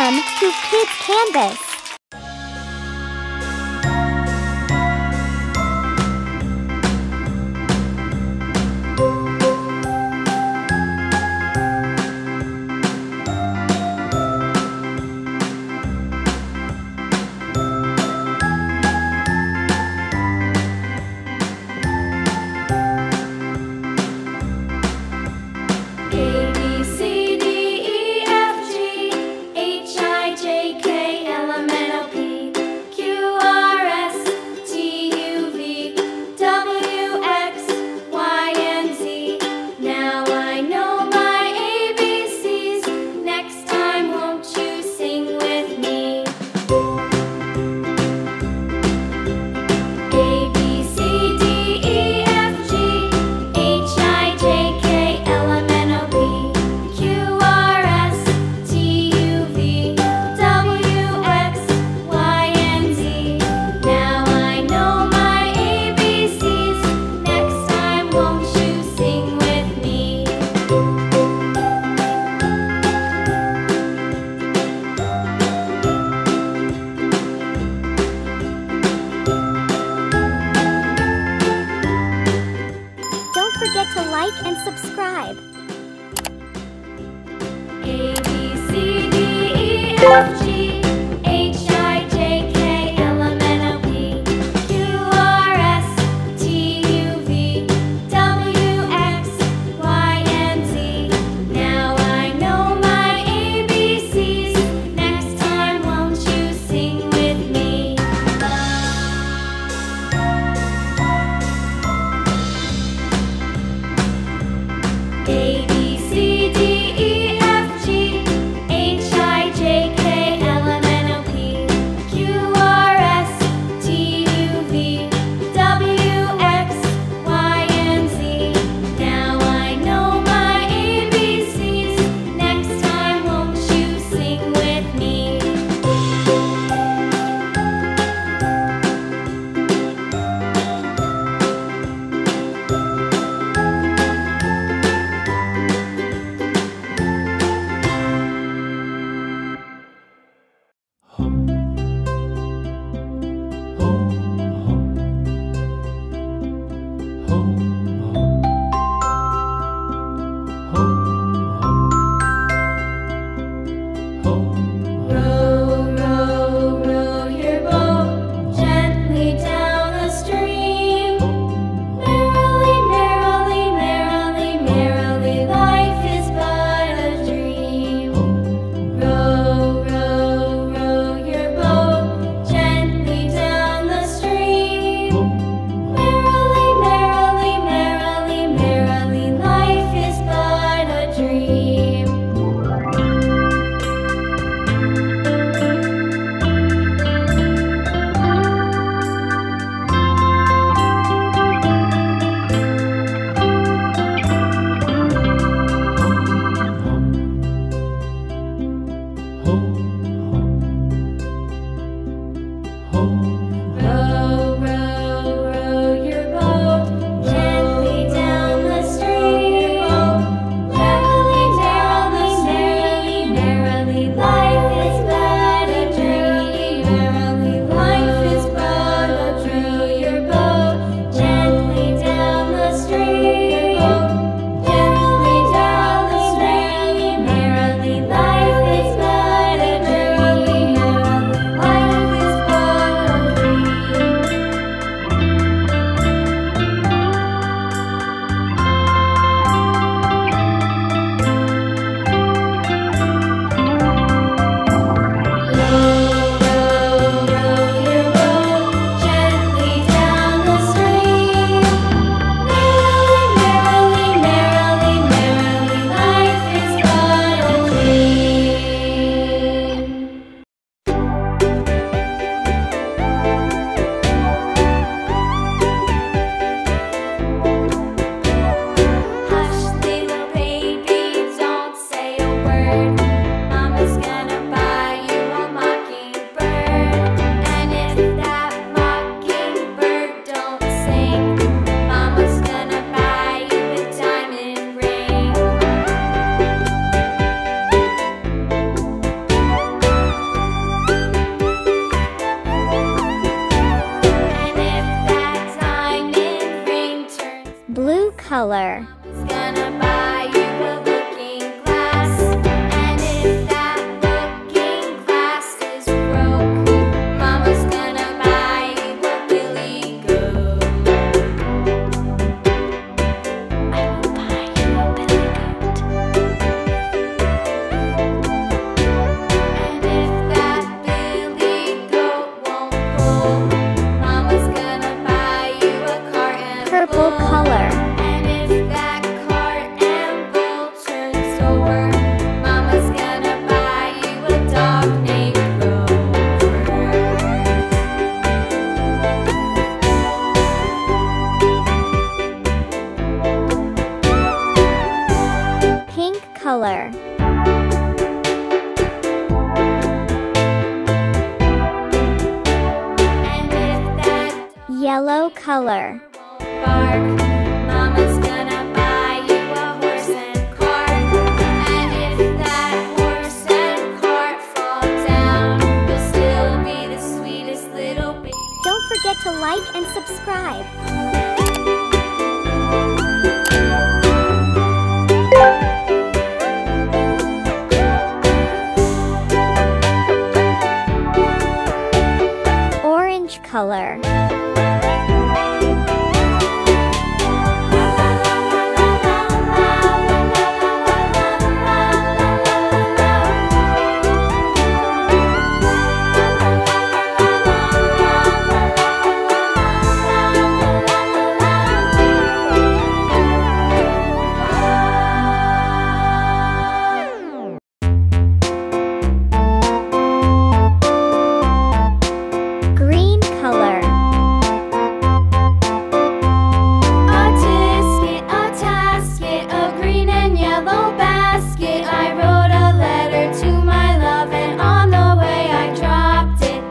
Welcome to Kids Canvas. Don't forget to like and subscribe. A, B, C, D, E, F, G, H, I, J, K, L, M, N, O, P, Q, R, S, T, U, V, W, X, Y, and Z. Now I know my ABCs. Next time, won't you sing with me? A, B, C, D, E, F, G, H, I, J, K, Yellow color. Bark. Mama's gonna buy you a horse and cart. And if that horse and cart fall down, you'll still be the sweetest little baby. Don't forget to like and subscribe. Orange color. Green color. A tisket, a tasket, a green and yellow basket. I wrote a letter to my love, and on the way I dropped it,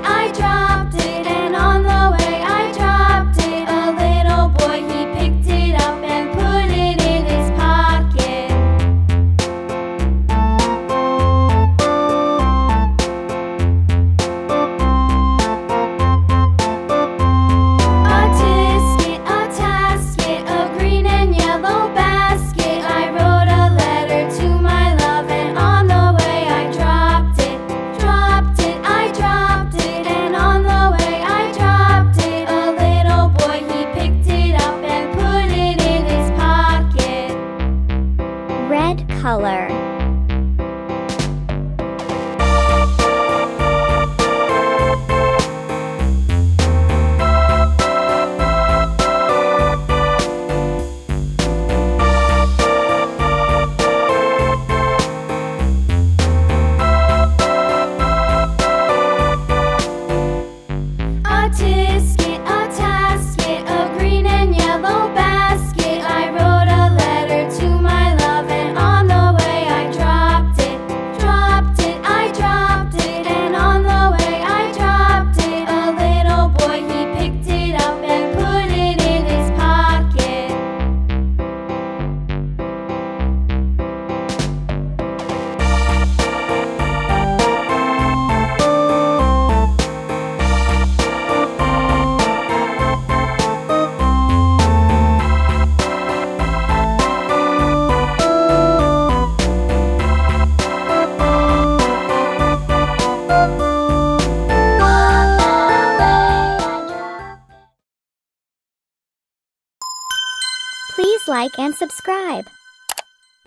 I dropped it, and on the way I dropped it. A little boy, he picked it up and put it in his pocket. A tisket, a tasket, a green and yellow basket. I wrote a letter to my love, and on the way I dropped it, I dropped it, and on the way I dropped it. A little boy, he picked it up and put it in his pocket. Red color. A tisket, a tasket, a green and yellow basket. I wrote a letter to my love, and on the way I dropped it, I dropped it, and on the way I dropped it. A little boy, he picked it up and put it in his pocket. Please like and subscribe.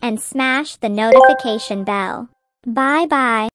And smash the notification bell. Bye bye.